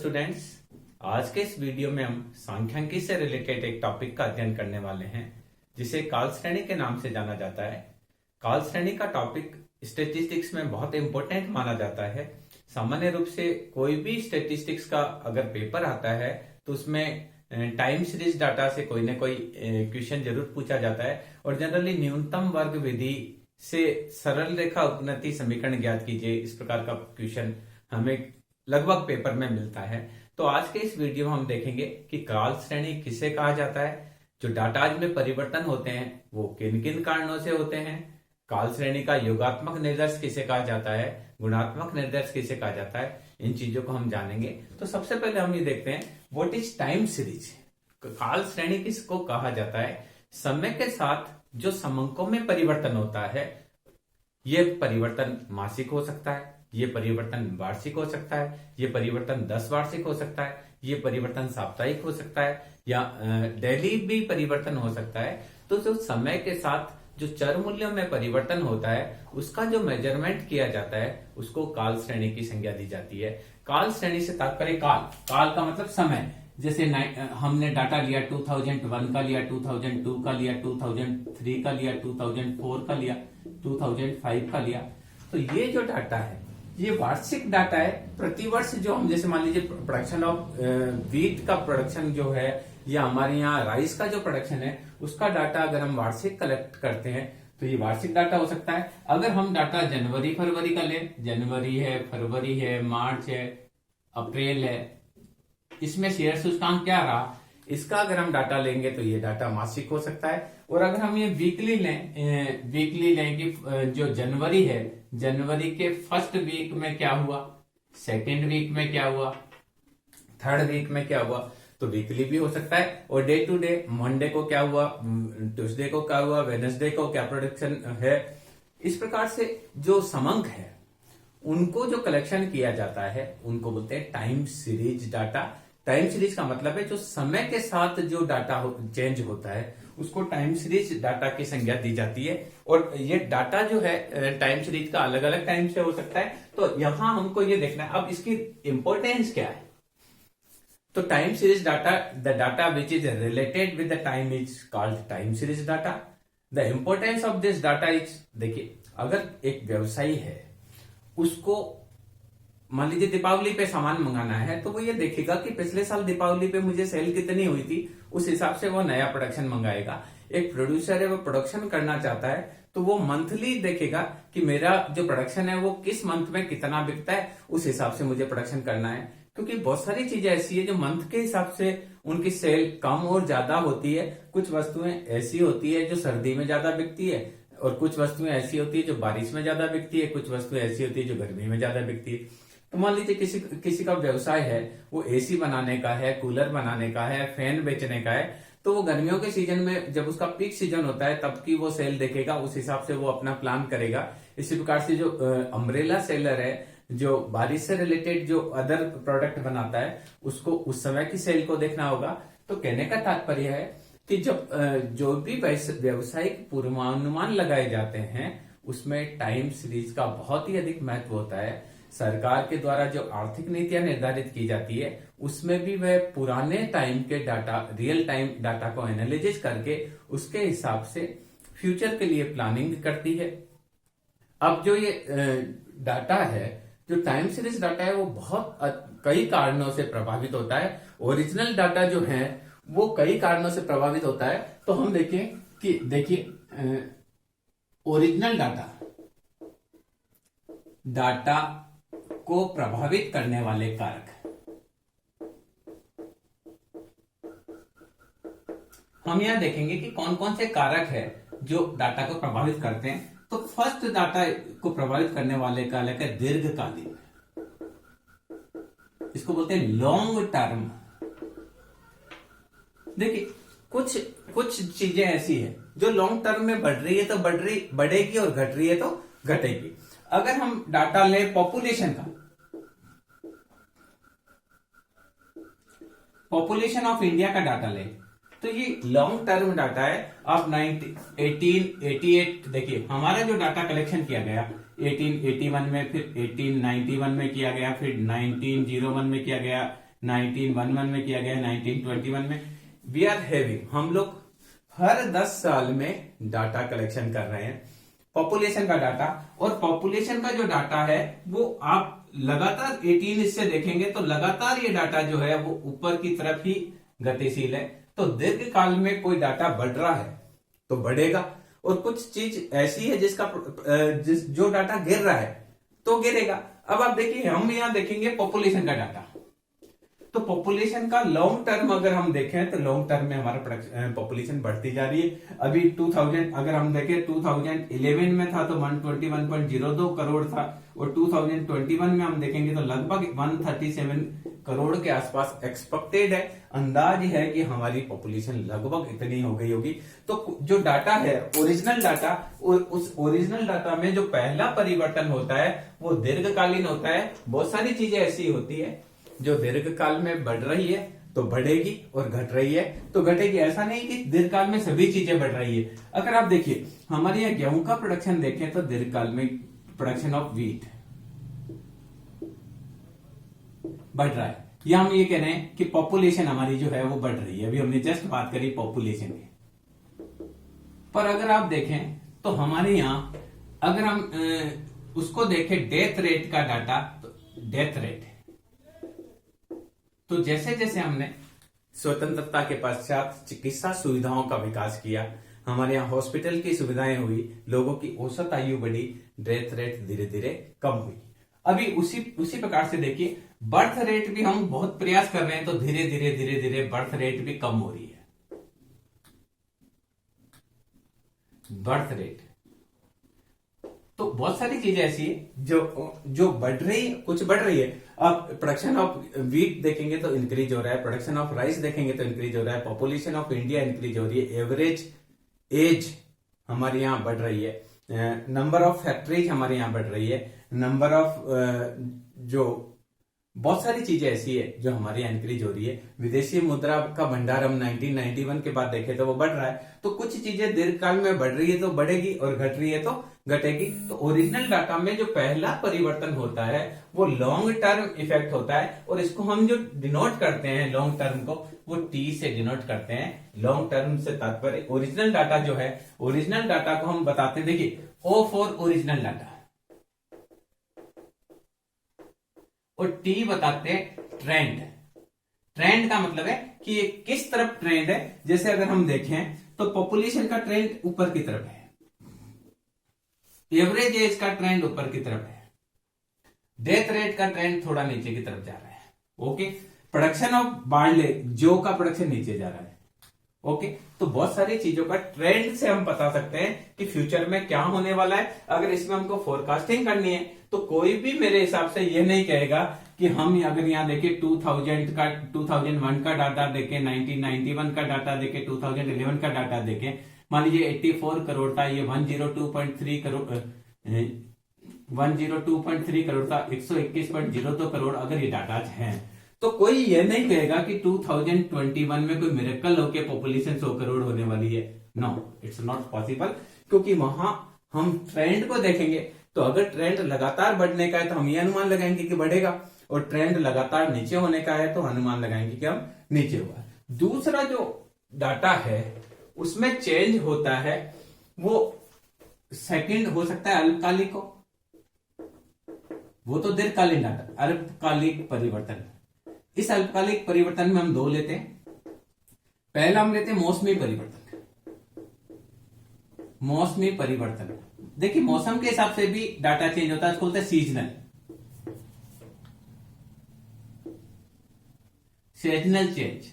Students, आज के इस वीडियो में हम सांख्यिकी से रिलेटेड एक टॉपिक का अध्ययन करने वाले हैं जिसे काल श्रेणी के नाम से जाना जाता है। काल श्रेणी का टॉपिक स्टैटिस्टिक्स में बहुत इंपॉर्टेंट माना जाता है। सामान्य रूप से कोई भी स्टैटिस्टिक्स का अगर पेपर आता है तो उसमें टाइम सीरीज डाटा से कोई ना कोई क्वेश्चन जरूर पूछा जाता है और जनरली न्यूनतम वर्ग विधि से सरल रेखा उपनति समीकरण ज्ञात कीजिए, इस प्रकार का क्वेश्चन हमें लगभग पेपर में मिलता है। तो आज के इस वीडियो में हम देखेंगे कि काल श्रेणी किसे कहा जाता है, जो डाटाज में परिवर्तन होते हैं वो किन किन कारणों से होते हैं, काल श्रेणी का योगात्मक निर्देश किसे कहा जाता है, गुणात्मक निर्देश किसे कहा जाता है, इन चीजों को हम जानेंगे। तो सबसे पहले हम ये देखते हैं व्हाट इज टाइम सीरीज। काल श्रेणी किसको कहा जाता है? समय के साथ जो समंकों में परिवर्तन होता है, ये परिवर्तन मासिक हो सकता है, ये परिवर्तन वार्षिक हो सकता है, ये परिवर्तन 10 वार्षिक हो सकता है, ये परिवर्तन साप्ताहिक हो सकता है या डेली भी परिवर्तन हो सकता है। तो जो समय के साथ जो चर मूल्यों में परिवर्तन होता है उसका जो मेजरमेंट किया जाता है उसको काल श्रेणी की संज्ञा दी जाती है। काल श्रेणी से तात्पर्य काल का मतलब समय। जैसे हमने डाटा लिया 2001 का लिया, 2002 का लिया, 2003 का लिया, 2004 का लिया, 2005 का लिया। तो ये जो डाटा है ये वार्षिक डाटा है। प्रतिवर्ष जो हम जैसे मान लीजिए प्रोडक्शन ऑफ वीट का प्रोडक्शन जो है या हमारे यहाँ राइस का जो प्रोडक्शन है उसका डाटा अगर हम वार्षिक कलेक्ट करते हैं तो ये वार्षिक डाटा हो सकता है। अगर हम डाटा जनवरी फरवरी का लें, जनवरी है, फरवरी है, मार्च है, अप्रैल है, इसमें शेयर सूचकांक क्या रहा, इसका अगर हम डाटा लेंगे तो ये डाटा मासिक हो सकता है। और अगर हम ये वीकली लें कि जो जनवरी है, जनवरी के फर्स्ट वीक में क्या हुआ, सेकेंड वीक में क्या हुआ, थर्ड वीक में क्या हुआ, तो वीकली भी हो सकता है। और डे टू डे, मंडे को क्या हुआ, ट्यूसडे को क्या हुआ, वेडनेसडे को क्या प्रोडक्शन है, इस प्रकार से जो समंक है उनको जो कलेक्शन किया जाता है उनको बोलते हैं time series data. Time series का मतलब है जो समय के साथ जो डाटा चेंज होता है उसको टाइम सीरीज डाटा की संज्ञा दी जाती है। और ये डाटा जो है टाइम सीरीज का अलग अलग टाइम से हो सकता है। तो यहां हमको ये देखना है अब इसकी इंपॉर्टेंस क्या है। तो time series data, the data which is related with the time is called time series data. The importance of this data is, देखिए अगर एक व्यवसायी है उसको मान लीजिए दीपावली पे सामान मंगाना है तो वो ये देखेगा कि पिछले साल दीपावली पे मुझे सेल कितनी हुई थी, उस हिसाब से वो नया प्रोडक्शन मंगाएगा। एक प्रोड्यूसर है वो प्रोडक्शन करना चाहता है तो वो मंथली देखेगा कि मेरा जो प्रोडक्शन है वो किस मंथ में कितना बिकता है, उस हिसाब से मुझे प्रोडक्शन करना है। क्योंकि बहुत सारी चीजें ऐसी है जो मंथ के हिसाब से उनकी सेल कम और ज्यादा होती है। कुछ वस्तुएं ऐसी होती है जो सर्दी में ज्यादा बिकती है और कुछ वस्तुएं ऐसी होती है जो बारिश में ज्यादा बिकती है, कुछ वस्तुएं ऐसी होती है जो गर्मी में ज्यादा बिकती है। तो मान लीजिए किसी का व्यवसाय है, वो एसी बनाने का है, कूलर बनाने का है, फैन बेचने का है, तो वो गर्मियों के सीजन में जब उसका पीक सीजन होता है तब की वो सेल देखेगा, उस हिसाब से वो अपना प्लान करेगा। इसी प्रकार से जो अम्ब्रेला सेलर है जो बारिश से रिलेटेड जो अदर प्रोडक्ट बनाता है उसको उस समय की सेल को देखना होगा। तो कहने का तात्पर्य है कि जब जो भी व्यवसायिक पूर्वानुमान लगाए जाते हैं उसमें टाइम सीरीज का बहुत ही अधिक महत्व होता है। सरकार के द्वारा जो आर्थिक नीतियां निर्धारित की जाती है उसमें भी वह पुराने टाइम के डाटा, रियल टाइम डाटा को एनालिसिस करके उसके हिसाब से फ्यूचर के लिए प्लानिंग करती है। अब जो ये डाटा है, जो टाइम सीरीज डाटा है, वो बहुत कई कारणों से प्रभावित होता है। ओरिजिनल डाटा जो है वो कई कारणों से प्रभावित होता है। तो हम देखिए ओरिजिनल डाटा को प्रभावित करने वाले कारक, हम यहां देखेंगे कि कौन कौन से कारक है जो डाटा को प्रभावित करते हैं। तो फर्स्ट डाटा को प्रभावित करने वाले कारक है दीर्घकालीन, इसको बोलते हैं लॉन्ग टर्म। देखिए कुछ चीजें ऐसी है जो लॉन्ग टर्म में बढ़ रही है तो बढ़ेगी और घट रही है तो घटेगी। अगर हम डाटा ले पॉपुलेशन का, पॉपुलेशन ऑफ इंडिया का डाटा ले तो ये लॉन्ग टर्म डाटा है। आप 1888 देखिए हमारा जो डाटा कलेक्शन किया गया 1881 में, फिर 1891 में किया गया, फिर 1901 में किया गया, 1911 में किया गया है, 1921 में। वी आर हैविंग, हम लोग हर 10 साल में डाटा कलेक्शन कर रहे हैं, पॉपुलेशन का डाटा। और पॉपुलेशन का जो डाटा है वो आप लगातार 18 इससे देखेंगे तो लगातार ये डाटा जो है वो ऊपर की तरफ ही गतिशील है। तो दीर्घ काल में कोई डाटा बढ़ रहा है तो बढ़ेगा, और कुछ चीज ऐसी है जो डाटा गिर रहा है तो गिरेगा। अब आप देखिए, हम यहां देखेंगे पॉपुलेशन का डाटा, तो पॉपुलेशन का लॉन्ग टर्म अगर हम देखें तो लॉन्ग टर्म में हमारा पॉपुलेशन बढ़ती जा रही है। अभी 2000 अगर हम देखें 2011 में था तो 121.02 करोड़ था, और 2021 में हम देखेंगे तो लगभग 137 करोड़ के आसपास एक्सपेक्टेड है, अंदाज है कि हमारी पॉपुलेशन लगभग इतनी हो गई होगी। तो जो डाटा है ओरिजिनल डाटा, और उस ओरिजिनल डाटा में जो पहला परिवर्तन होता है वो दीर्घकालीन होता है। बहुत सारी चीजें ऐसी होती है जो दीर्घकाल में बढ़ रही है तो बढ़ेगी, और घट रही है तो घटेगी। ऐसा नहीं कि दीर्घकाल में सभी चीजें बढ़ रही है। अगर आप देखिए हमारे यहाँ गेहूं का प्रोडक्शन देखें तो दीर्घकाल में प्रोडक्शन ऑफ व्हीट बढ़ रहा है, या हम ये कह रहे हैं कि पॉपुलेशन हमारी जो है वो बढ़ रही है। अभी हमने जस्ट बात करी पॉपुलेशन की, पर अगर आप देखें तो हमारे यहाँ अगर हम उसको देखें डेथ रेट का डाटा, तो डेथ रेट, तो जैसे जैसे हमने स्वतंत्रता के पश्चात चिकित्सा सुविधाओं का विकास किया, हमारे यहाँ हॉस्पिटल की सुविधाएं हुई, लोगों की औसत आयु बढ़ी, डेथ रेट धीरे धीरे कम हुई। अभी उसी प्रकार से देखिए बर्थ रेट भी हम बहुत प्रयास कर रहे हैं तो धीरे धीरे बर्थ रेट भी कम हो रही है। बर्थ रेट, तो बहुत सारी चीजें ऐसी है जो बढ़ रही है, कुछ बढ़ रही है। अब प्रोडक्शन ऑफ व्हीट देखेंगे तो इंक्रीज हो रहा है, प्रोडक्शन ऑफ राइस देखेंगे तो इंक्रीज हो रहा है, पॉपुलेशन ऑफ इंडिया इंक्रीज हो रही है, एवरेज एज हमारे यहाँ बढ़ रही है, नंबर ऑफ फैक्ट्रीज हमारे यहाँ बढ़ रही है, नंबर ऑफ जो बहुत सारी चीजें ऐसी है जो हमारे यहाँ इंक्रीज हो रही है। विदेशी मुद्रा का भंडार हम 1991 के बाद देखें तो वो बढ़ रहा है। तो कुछ चीजें दीर्घकाल में बढ़ रही है तो बढ़ेगी, और घट रही है तो घटेगी। तो ओरिजिनल डाटा में जो पहला परिवर्तन होता है वो लॉन्ग टर्म इफेक्ट होता है, और इसको हम जो डिनोट करते हैं लॉन्ग टर्म को, वो टी से डिनोट करते हैं। लॉन्ग टर्म से तात्पर्य ओरिजिनल डाटा जो है, ओरिजिनल डाटा को हम बताते हैं, देखिए ओ फॉर ओरिजिनल डाटा, और टी बताते हैं ट्रेंड। ट्रेंड का मतलब है कि ये किस तरफ ट्रेंड है। जैसे अगर हम देखें तो पॉपुलेशन का ट्रेंड ऊपर की तरफ है, एवरेज एज का ट्रेंड ऊपर की तरफ है, डेथ रेट का ट्रेंड थोड़ा नीचे की तरफ जा रहा है। ओके, प्रोडक्शन ऑफ बार्ले, जौ का प्रोडक्शन नीचे जा रहा है। ओके, तो बहुत सारी चीजों का ट्रेंड से हम बता सकते हैं कि फ्यूचर में क्या होने वाला है। अगर इसमें हमको फोरकास्टिंग करनी है तो कोई भी मेरे हिसाब से ये नहीं कहेगा कि हम अगर यहाँ देखें 2001 का डाटा देखें, 1991 का डाटा देखें, 2011 का डाटा देखें, मान लीजिए 84 करोड़ था, ये 102.3 करोड़ 102.3 करोड़ था, 121.02 करोड़ अगर ये डाटा है तो कोई ये नहीं कहेगा कि 2021 में कोई मिरेकल होके पॉपुलेशन 100 करोड़ होने वाली है। नो, इट्स नॉट पॉसिबल, क्योंकि वहां हम ट्रेंड को देखेंगे तो अगर ट्रेंड लगातार बढ़ने का है तो हम ये अनुमान लगाएंगे कि बढ़ेगा, और ट्रेंड लगातार नीचे होने का है तो अनुमान लगाएंगे कि हम नीचे हुआ। दूसरा जो डाटा है उसमें चेंज होता है, वो सेकंड हो सकता है अल्पकालिक हो, वो तो दीर्घकालीन डाटा। अल्पकालिक परिवर्तन, इस अल्पकालिक परिवर्तन में हम दो लेते हैं। पहला हम लेते हैं मौसमी परिवर्तन। मौसमी परिवर्तन, देखिए मौसम के हिसाब से भी डाटा चेंज होता है, इसको बोलते हैं सीजनल चेंज।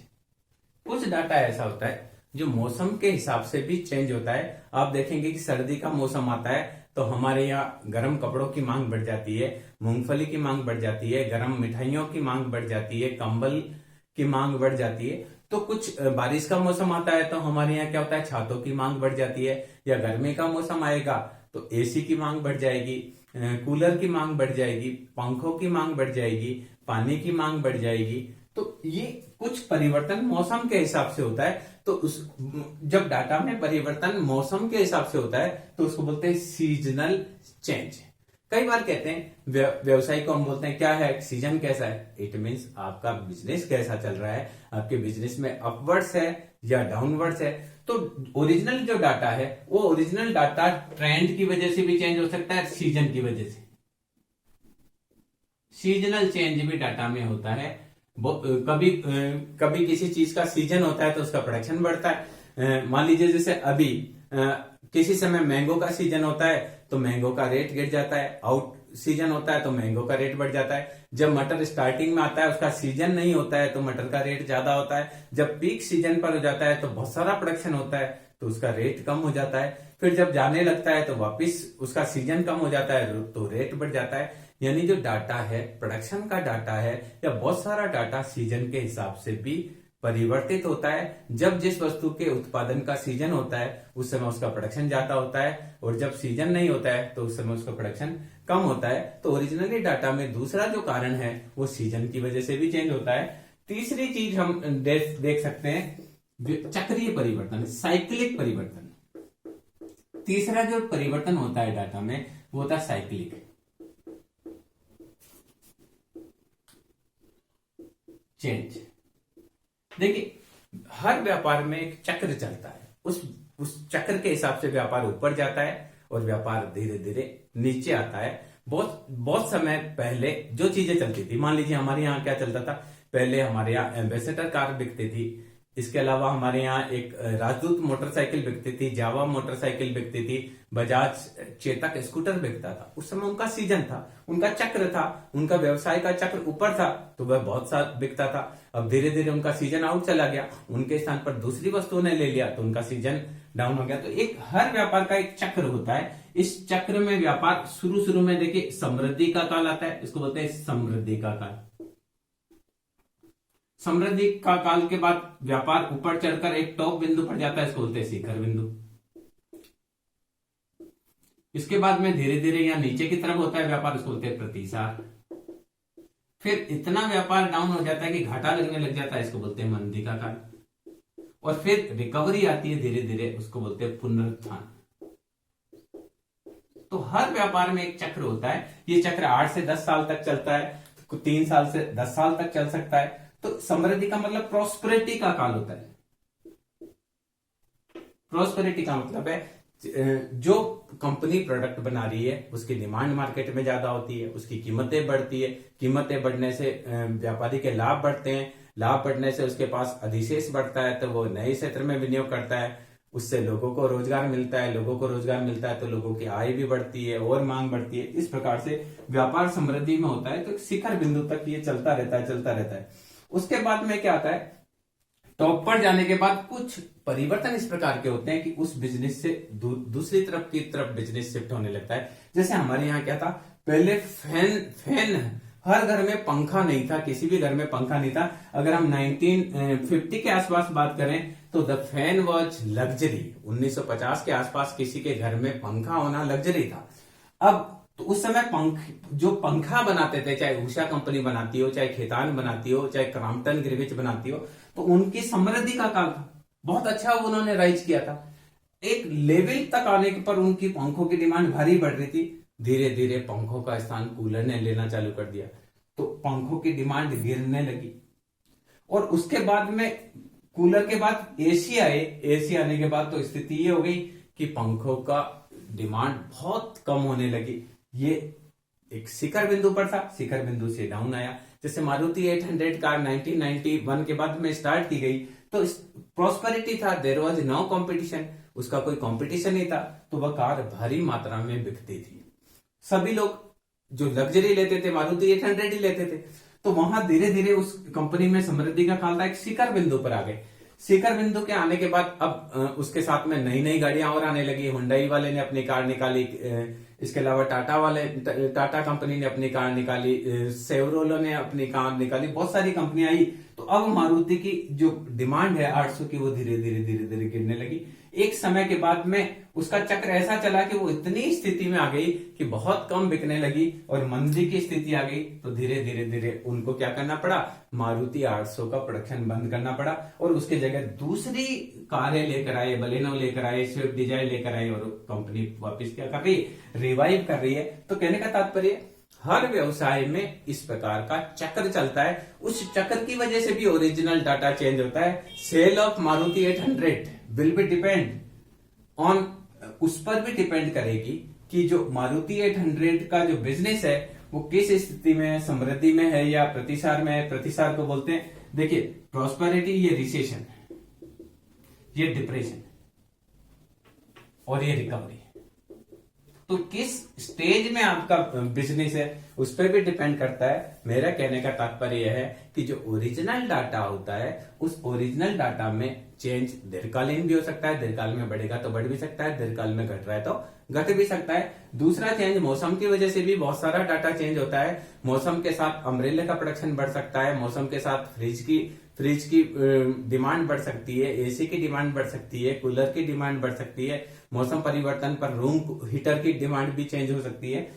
कुछ डाटा ऐसा होता है जो मौसम के हिसाब से भी चेंज होता है। आप देखेंगे कि सर्दी का मौसम आता है तो हमारे यहाँ गर्म कपड़ों की मांग बढ़ जाती है, मूंगफली की मांग बढ़ जाती है, गर्म मिठाइयों की मांग बढ़ जाती है, कंबल की मांग बढ़ जाती है। तो कुछ बारिश का मौसम आता है तो हमारे यहाँ क्या होता है, छातों की मांग बढ़ जाती है, या गर्मी का मौसम आएगा तो एसी की मांग बढ़ जाएगी, कूलर की मांग बढ़ जाएगी, पंखों की मांग बढ़ जाएगी, पानी की मांग बढ़ जाएगी। तो ये कुछ परिवर्तन मौसम के हिसाब से होता है। तो जब डाटा में परिवर्तन मौसम के हिसाब से होता है तो उसको बोलते हैं सीजनल चेंज। कई बार कहते हैं व्यवसाय को हम बोलते हैं क्या है, सीजन कैसा है। इट मीन्स आपका बिजनेस कैसा चल रहा है, आपके बिजनेस में अपवर्ड्स है या डाउनवर्ड्स है। तो ओरिजिनल जो डाटा है वो ओरिजिनल डाटा ट्रेंड की वजह से भी चेंज हो सकता है, सीजन की वजह से। सीजनल चेंज भी डाटा में होता है। कभी कभी किसी चीज का सीजन होता है तो उसका प्रोडक्शन बढ़ता है। मान लीजिए जैसे अभी किसी समय मैंगो का सीजन होता है तो मैंगो का रेट गिर जाता है, आउट सीजन होता है तो मैंगो का रेट बढ़ जाता है। जब मटर स्टार्टिंग में आता है उसका सीजन नहीं होता है तो मटर का रेट ज्यादा होता है। जब पीक सीजन पर हो जाता है तो बहुत सारा प्रोडक्शन होता है तो उसका रेट कम हो जाता है। फिर जब जाने लगता है तो वापिस उसका सीजन कम हो जाता है तो रेट बढ़ जाता है। यानी जो डाटा है, प्रोडक्शन का डाटा है या बहुत सारा डाटा सीजन के हिसाब से भी परिवर्तित होता है। जब जिस वस्तु के उत्पादन का सीजन होता है उस समय उसका प्रोडक्शन ज्यादा होता है, और जब सीजन नहीं होता है तो उस समय उसका प्रोडक्शन कम होता है। तो ओरिजिनली डाटा में दूसरा जो कारण है वो सीजन की वजह से भी चेंज होता है। तीसरी चीज हम देख सकते हैं चक्रीय परिवर्तन, साइक्लिक परिवर्तन। तीसरा जो परिवर्तन होता है डाटा में वो होता है साइक्लिक, चेंज। देखिए हर व्यापार में एक चक्र चलता है, उस चक्र के हिसाब से व्यापार ऊपर जाता है और व्यापार धीरे धीरे नीचे आता है। बहुत समय पहले जो चीजें चलती थी, मान लीजिए हमारे यहाँ क्या चलता था, पहले हमारे यहाँ एम्बेसडर कार बिकती थी, इसके अलावा हमारे यहाँ एक राजदूत मोटरसाइकिल बिकती थी, जावा मोटरसाइकिल बिकती थी, बजाज चेतक स्कूटर बिकता था। उस समय उनका सीजन था, उनका चक्र था, उनका व्यवसाय का चक्र ऊपर था तो वह बहुत सा बिकता था। अब धीरे धीरे उनका सीजन आउट चला गया, उनके स्थान पर दूसरी वस्तुओं ने ले लिया तो उनका सीजन डाउन हो गया। तो एक हर व्यापार का एक चक्र होता है। इस चक्र में व्यापार शुरू में देखिए समृद्धि का काल आता है, इसको बोलते हैं समृद्धि का काल। समृद्धि का काल के बाद व्यापार ऊपर चढ़कर एक टॉप बिंदु पर जाता है, इसको बोलते हैं शिखर बिंदु। इसके बाद में धीरे धीरे यहाँ नीचे की तरफ होता है व्यापार, इसको बोलते हैं प्रतिसार। फिर इतना व्यापार डाउन हो जाता है कि घाटा लगने लग जाता है, इसको बोलते हैं मंदी का काल। और फिर रिकवरी आती है धीरे धीरे, उसको बोलते हैं पुनरुत्थान। तो हर व्यापार में एक चक्र होता है। ये चक्र 8 से 10 साल तक चलता है, 3 साल से 10 साल तक चल सकता है। तो समृद्धि का मतलब प्रॉस्पेरिटी का काल होता है। प्रॉस्पेरिटी का मतलब है जो कंपनी प्रोडक्ट बना रही है उसकी डिमांड मार्केट में ज्यादा होती है, उसकी कीमतें बढ़ती है, कीमतें बढ़ने से व्यापारी के लाभ बढ़ते हैं, लाभ बढ़ने से उसके पास अधिशेष बढ़ता है तो वो नए क्षेत्र में विनियोग करता है, उससे लोगों को रोजगार मिलता है, लोगों को रोजगार मिलता है तो लोगों की आय भी बढ़ती है और मांग बढ़ती है। इस प्रकार से व्यापार समृद्धि में होता है। तो शिखर बिंदु तक ये चलता रहता है। उसके बाद में क्या आता है, टॉप पर जाने के बाद कुछ परिवर्तन इस प्रकार के होते हैं कि उस बिजनेस से दूसरी तरफ की तरफ बिजनेस शिफ्ट होने लगता है। जैसे हमारे यहाँ क्या था, पहले फैन हर घर में पंखा नहीं था, किसी भी घर में पंखा नहीं था। अगर हम 1950 के आसपास बात करें तो द फैन वॉज लग्जरी। 1950 के आसपास किसी के घर में पंखा होना लग्जरी था। अब तो उस समय जो पंखा बनाते थे, चाहे उषा कंपनी बनाती हो, चाहे खेतान बनाती हो, चाहे क्रॉम्पटन ग्रीविच बनाती हो, तो उनकी समृद्धि का काल था। बहुत अच्छा उन्होंने राइज किया था। एक लेवल तक आने पर उनकी पंखों की डिमांड भारी बढ़ रही थी। धीरे धीरे पंखों का स्थान कूलर ने लेना चालू कर दिया तो पंखों की डिमांड गिरने लगी। और उसके बाद में कूलर के बाद एसी आए। एसी आने के बाद तो स्थिति ये हो गई कि पंखों का डिमांड बहुत कम होने लगी। ये एक शिखर बिंदु पर था, शिखर बिंदु से डाउन आया। जैसे मारुति 800 कार 1991 के बाद में स्टार्ट की गई तो प्रॉस्पेरिटी था, देयर वाज नो कंपटीशन, उसका कोई कंपटीशन नहीं था तो वह कार भारी मात्रा में बिकती थी। सभी लोग जो लग्जरी लेते थे मारुति 800 ही लेते थे। तो वहां धीरे धीरे उस कंपनी में समृद्धि का काल था, एक शिखर बिंदु पर आ गए। शिखर बिंदु के आने के बाद अब उसके साथ में नई नई गाड़ियां और आने लगी। हुंडई वाले ने अपनी कार निकाली, इसके अलावा टाटा कंपनी ने अपनी कार निकाली, सेवरोलो ने अपनी कार निकाली, बहुत सारी कंपनियां आई। तो अब मारुति की जो डिमांड है 800 की वो धीरे धीरे गिरने लगी। एक समय के बाद में उसका चक्र ऐसा चला कि वो इतनी स्थिति में आ गई कि बहुत कम बिकने लगी और मंदी की स्थिति आ गई। तो धीरे धीरे धीरे उनको क्या करना पड़ा, मारुति 800 का प्रोडक्शन बंद करना पड़ा और उसके जगह दूसरी कारें लेकर आए, बलेनो लेकर आए, स्विफ्ट डिजायर लेकर आए और कंपनी वापस क्या कर रही है, रिवाइव कर रही है। तो कहने का तात्पर्य हर व्यवसाय में इस प्रकार का चक्र चलता है। उस चक्र की वजह से भी ओरिजिनल डाटा चेंज होता है। Sale of Maruti 800 will be depend on, उस पर भी डिपेंड करेगी कि जो मारुति 800 का जो बिजनेस है वो किस स्थिति में है, समृद्धि में है या प्रतिसार में है। प्रतिसार को बोलते हैं, देखिए प्रॉस्पेरिटी, ये रिसेशन, ये डिप्रेशन और ये रिकवरी। तो किस स्टेज में आपका बिजनेस है उस पर भी डिपेंड करता है। मेरा कहने का तात्पर्य यह है कि जो ओरिजिनल डाटा होता है उस ओरिजिनल डाटा में चेंज दीर्घकालीन भी हो सकता है, दीर्घकाल में बढ़ेगा तो बढ़ भी सकता है, दीर्घकाल में घट रहा है तो घट भी सकता है। दूसरा चेंज मौसम की वजह से भी बहुत सारा डाटा चेंज होता है। मौसम के साथ अम्ब्रेला का प्रोडक्शन बढ़ सकता है, मौसम के साथ फ्रिज की डिमांड बढ़ सकती है, एसी की डिमांड बढ़ सकती है, कूलर की डिमांड बढ़ सकती है। मौसम परिवर्तन पर रूम हीटर की डिमांड भी चेंज हो सकती है।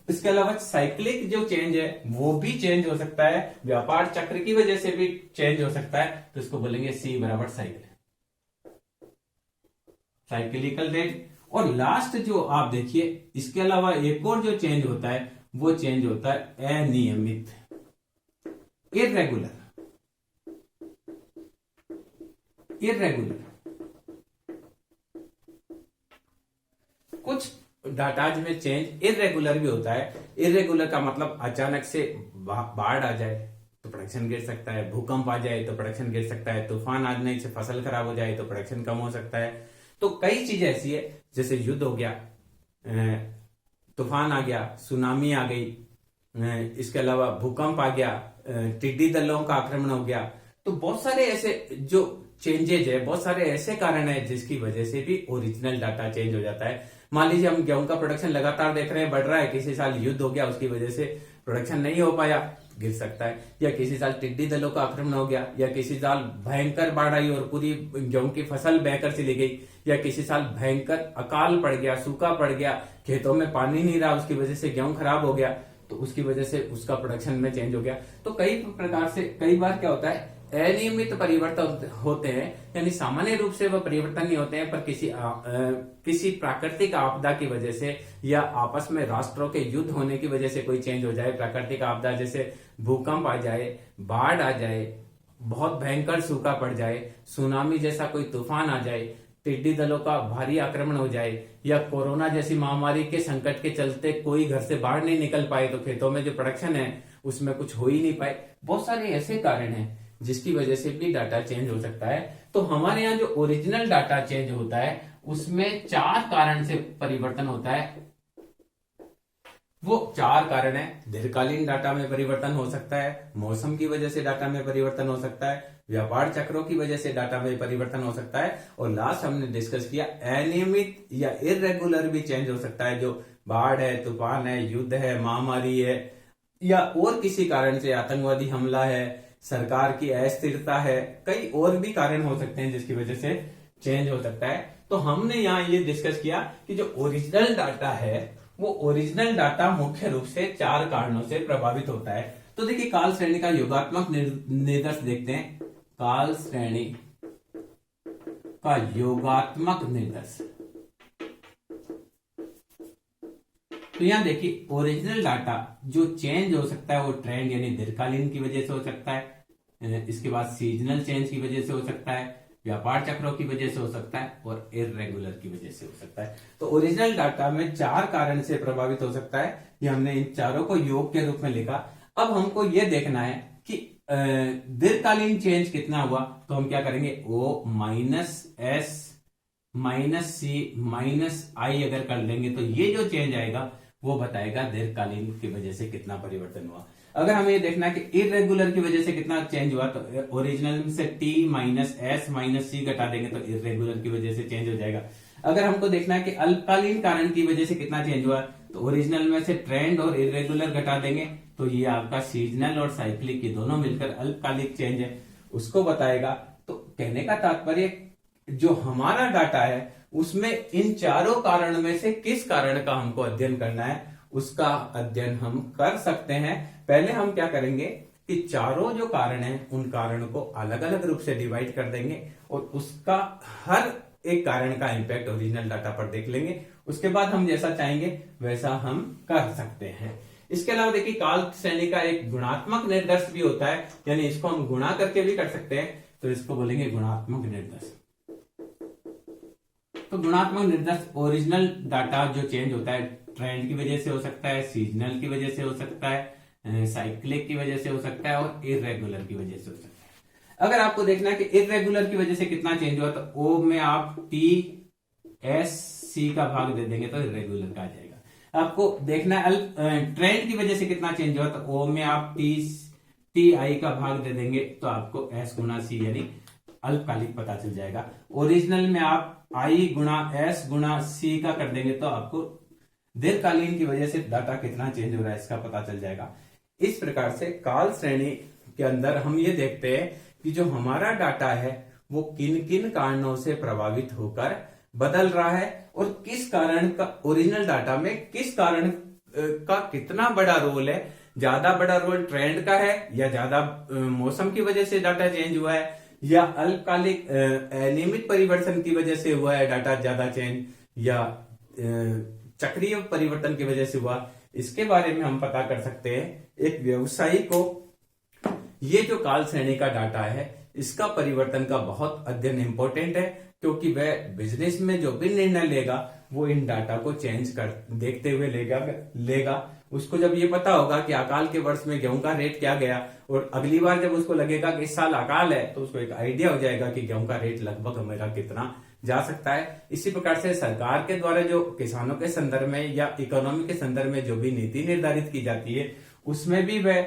इसके अलावा साइक्लिक जो चेंज है वो भी चेंज हो सकता है, व्यापार चक्र की वजह से भी चेंज हो सकता है। तो इसको बोलेंगे सी बराबर साइकिल, साइक्लिकल रेट। और लास्ट जो आप देखिए, इसके अलावा एक और जो चेंज होता है वो चेंज होता है अनियमित, इर्रेगुलर। कुछ डाटाज में चेंज इर्रेगुलर भी होता है। इर्रेगुलर का मतलब अचानक से बाढ़ आ जाए तो प्रोडक्शन गिर सकता है, भूकंप आ जाए तो प्रोडक्शन गिर सकता है, तूफान आने से फसल खराब हो जाए तो प्रोडक्शन कम हो सकता है। तो कई चीजें ऐसी है, जैसे युद्ध हो गया, तूफान आ गया, सुनामी आ गई, इसके अलावा भूकंप आ गया, टिड्डी दलों का आक्रमण हो गया। तो बहुत सारे ऐसे जो चेंजेज है, बहुत सारे ऐसे कारण है जिसकी वजह से भी ओरिजिनल डाटा चेंज हो जाता है। मान लीजिए हम गेहूं का प्रोडक्शन लगातार देख रहे हैं बढ़ रहा है, किसी साल युद्ध हो गया उसकी वजह से प्रोडक्शन नहीं हो पाया, गिर सकता है। या किसी साल टिड्डी दलों का आक्रमण हो गया, या किसी साल भयंकर बाढ़ आई और पूरी गेहूं की फसल बहकर चली गई, या किसी साल भयंकर अकाल पड़ गया, सूखा पड़ गया, खेतों में पानी नहीं रहा, उसकी वजह से गेहूं खराब हो गया, तो उसकी वजह से उसका प्रोडक्शन में चेंज हो गया। तो कई प्रकार से कई बार क्या होता है, अनियमित परिवर्तन होते हैं, यानी सामान्य रूप से वह परिवर्तन नहीं होते हैं, पर किसी प्राकृतिक आपदा की वजह से या आपस में राष्ट्रों के युद्ध होने की वजह से कोई चेंज हो जाए। प्राकृतिक आपदा जैसे भूकंप आ जाए, बाढ़ आ जाए, बहुत भयंकर सूखा पड़ जाए, सुनामी जैसा कोई तूफान आ जाए, टिड्डी दलों का भारी आक्रमण हो जाए, या कोरोना जैसी महामारी के संकट के चलते कोई घर से बाहर नहीं निकल पाए तो खेतों में जो प्रोडक्शन है उसमें कुछ हो ही नहीं पाए। बहुत सारे ऐसे कारण हैं जिसकी वजह से भी डाटा चेंज हो सकता है। तो हमारे यहाँ जो ओरिजिनल डाटा चेंज होता है उसमें 4 कारण से परिवर्तन होता है। वो 4 कारण है, दीर्घकालीन डाटा में परिवर्तन हो सकता है, मौसम की वजह से डाटा में परिवर्तन हो सकता है, व्यापार चक्रों की वजह से डाटा में परिवर्तन हो सकता है, और लास्ट हमने डिस्कस किया अनियमित या इर्रेगुलर भी चेंज हो सकता है, जो बाढ़ है, तूफान है, युद्ध है, महामारी है, या और किसी कारण से आतंकवादी हमला है, सरकार की अस्थिरता है, कई और भी कारण हो सकते हैं जिसकी वजह से चेंज हो सकता है। तो हमने यहाँ ये डिस्कस किया कि जो ओरिजिनल डाटा है वो ओरिजिनल डाटा मुख्य रूप से 4 कारणों से प्रभावित होता है। तो देखिए काल श्रेणी का योगात्मक निर्देश देखते हैं। काल श्रेणी का योगात्मक निर्देश, तो यहां देखिए ओरिजिनल डाटा जो चेंज हो सकता है वो ट्रेंड यानी दीर्घकालीन की वजह से हो सकता है, इसके बाद सीजनल चेंज की वजह से हो सकता है, व्यापार चक्रों की वजह से हो सकता है, और इर्रेगुलर की वजह से हो सकता है। तो ओरिजिनल डाटा में 4 कारण से प्रभावित हो सकता है। ये हमने इन चारों को योग के रूप में लिखा। अब हमको ये देखना है कि दीर्घकालीन चेंज कितना हुआ, तो हम क्या करेंगे, O -S -C -I अगर कर लेंगे तो ये जो चेंज आएगा वो बताएगा दीर्घकालीन की वजह से कितना परिवर्तन हुआ। अगर हमें ये देखना है कि इर्रेगुलर की वजह से कितना चेंज हुआ, तो ओरिजिनल से T -S -C घटा देंगे तो इर्रेगुलर की वजह से चेंज हो जाएगा। अगर हमको देखना है कि अल्पकालीन कारण की वजह से कितना चेंज हुआ, तो ओरिजिनल में से ट्रेंड और इर्रेगुलर घटा देंगे तो ये आपका सीजनल और साइक्लिक की दोनों मिलकर अल्पकालिक चेंज है, उसको बताएगा। तो कहने का तात्पर्य जो हमारा डाटा है उसमें इन चारों कारण में से किस कारण का हमको अध्ययन करना है, उसका अध्ययन हम कर सकते हैं। पहले हम क्या करेंगे कि चारों जो कारण हैं उन कारणों को अलग अलग रूप से डिवाइड कर देंगे और उसका हर एक कारण का इंपैक्ट ओरिजिनल डाटा पर देख लेंगे। उसके बाद हम जैसा चाहेंगे वैसा हम कर सकते हैं। इसके अलावा देखिए काल श्रेणी का एक गुणात्मक निर्देश भी होता है, यानी इसको हम गुणा करके भी कर सकते हैं, तो इसको बोलेंगे गुणात्मक निर्देश। तो गुणात्मक निर्देश ओरिजिनल डाटा जो चेंज होता है ट्रेंड की वजह से हो सकता है, सीजनल की वजह से हो सकता है, साइक्लिक की वजह से हो सकता है और इरेगुलर की वजह से हो सकता है। अगर आपको देखना है कि इरेगुलर की वजह से कितना चेंज हुआ तो ओ में आप टी एस सी का भाग दे देंगे तो इरेगुलर का आ जाएगा। आपको देखना है ट्रेंड की वजह से कितना चेंज हुआ तो ओ में आप टी आई का भाग दे देंगे तो आपको एस गुना सी यानी अल्पकालिक पता चल जाएगा। ओरिजिनल में आप आई गुना एस गुना सी का कर देंगे तो आपको दीर्घकालीन की वजह से डाटा कितना चेंज हो रहा है इसका पता चल जाएगा। इस प्रकार से काल श्रेणी के अंदर हम ये देखते हैं कि जो हमारा डाटा है वो किन किन कारणों से प्रभावित होकर बदल रहा है और किस कारण का ओरिजिनल डाटा में किस कारण का कितना बड़ा रोल है। ज्यादा बड़ा रोल ट्रेंड का है या ज्यादा मौसम की वजह से डाटा चेंज हुआ है या अल्पकालिक अनियमित परिवर्तन की वजह से हुआ है डाटा ज्यादा चेंज या चक्रीय परिवर्तन की वजह से हुआ, इसके बारे में हम पता कर सकते हैं। एक व्यवसायी को ये जो काल श्रेणी का डाटा है इसका परिवर्तन का बहुत अध्ययन इंपॉर्टेंट है, क्योंकि वह बिजनेस में जो भी निर्णय लेगा वो इन डाटा को चेंज कर देखते हुए लेगा। उसको जब ये पता होगा कि अकाल के वर्ष में गेहूं का रेट क्या गया और अगली बार जब उसको लगेगा कि इस साल अकाल है तो उसको एक आइडिया हो जाएगा कि गेहूं का रेट लगभग मेरा कितना जा सकता है। इसी प्रकार से सरकार के द्वारा जो किसानों के संदर्भ में या इकोनॉमी के संदर्भ में जो भी नीति निर्धारित की जाती है उसमें भी वह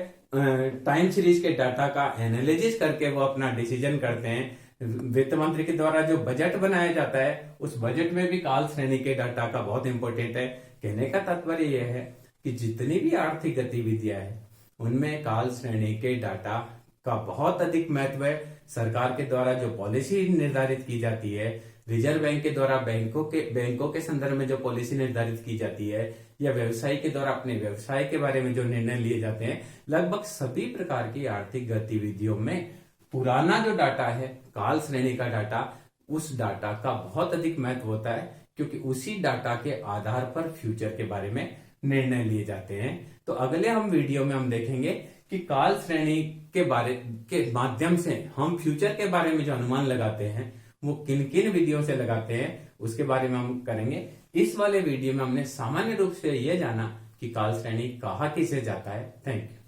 टाइम सीरीज के डाटा का एनालिसिस करके वो अपना डिसीजन करते हैं। वित्त मंत्री के द्वारा जो बजट बनाया जाता है उस बजट में भी काल श्रेणी के डाटा का बहुत इंपॉर्टेंट है। कहने का तात्पर्य यह है कि जितनी भी आर्थिक गतिविधियां हैं उनमें काल श्रेणी के डाटा का बहुत अधिक महत्व है। सरकार के द्वारा जो पॉलिसी निर्धारित की जाती है, रिजर्व बैंक के द्वारा बैंकों के संदर्भ में जो पॉलिसी निर्धारित की जाती है या व्यवसायी के द्वारा अपने व्यवसाय के बारे में जो निर्णय लिए जाते हैं, लगभग सभी प्रकार की आर्थिक गतिविधियों में पुराना जो डाटा है काल श्रेणी का डाटा, उस डाटा का बहुत अधिक महत्व होता है, क्योंकि उसी डाटा के आधार पर फ्यूचर के बारे में निर्णय लिए जाते हैं। तो अगले हम वीडियो में हम देखेंगे कि काल श्रेणी के माध्यम से हम फ्यूचर के बारे में जो अनुमान लगाते हैं वो किन किन विधियों से लगाते हैं उसके बारे में हम करेंगे। इस वाले वीडियो में हमने सामान्य रूप से यह जाना कि काल श्रेणी कहाँ किसे जाता है। Thank you.